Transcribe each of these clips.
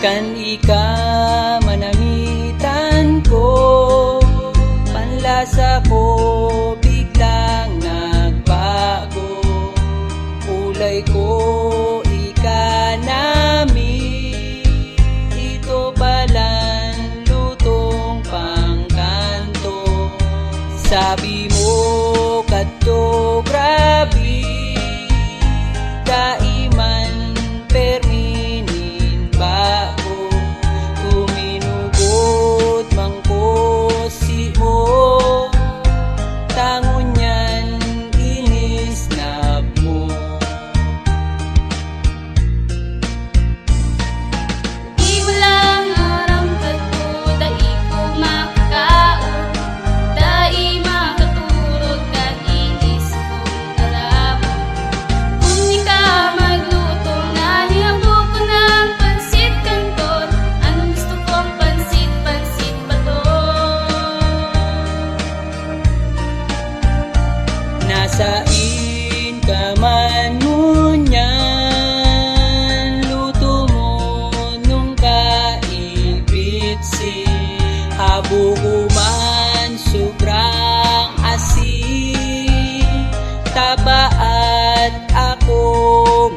Kan ika manamitan ko, panlasa ko biglang nagbago. Kulay ko ika namin, ito palang lutong pangkanto. Sabi mo kadto grabe, daiman perminin ba ko, tuminugod mangko si mo, tangon yan inis na mo. Di walang arang kadto, dai ko makakaon, dai makaturog kat inis kong kalabot. Kung di ka magluto, nalihabo ko ng pansit kanton. Anong gusto kong pansit, pansit ba to? Nasain ka man ngunyan, luto mo nung kaibitsi. Habo ko man sobrang asin, tabaat ako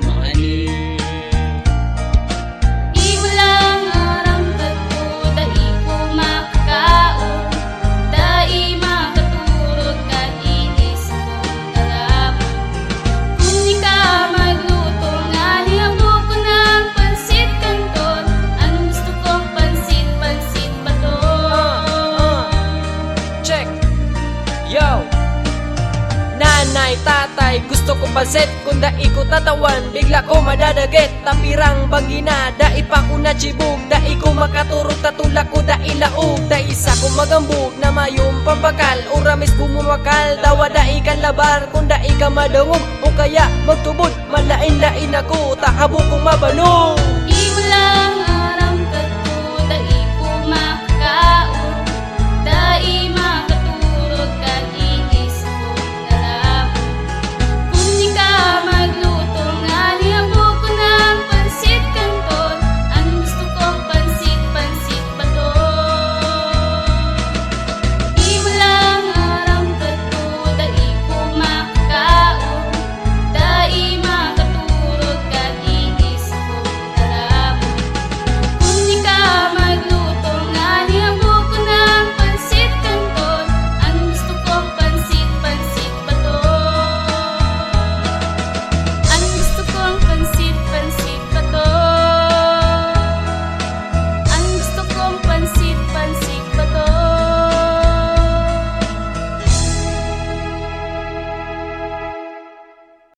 manin. Di walang arang kadto, dai ko makakaon, dai makaturog kat inis kong kalabot. Kung di ka magluto, nalihabo ko ng pansit kanton. Anong gusto kong pansit, pansit ba to? Check! Yo! Nanay, tatay, gusto ko pansit. Kung dai ko tatawan, bigla ko madadagit. Tapirang bagina, dai pa ko na chibug. Dai ko makaturog, tatulak ko dai laog. Dai isa ko magambug, na mayong pambakal. Uramis bumumakal, dawa dai kan labar. Kung dai ka madungog, o kaya magtubod, malain-lain ako. Tahabo kong mabalong.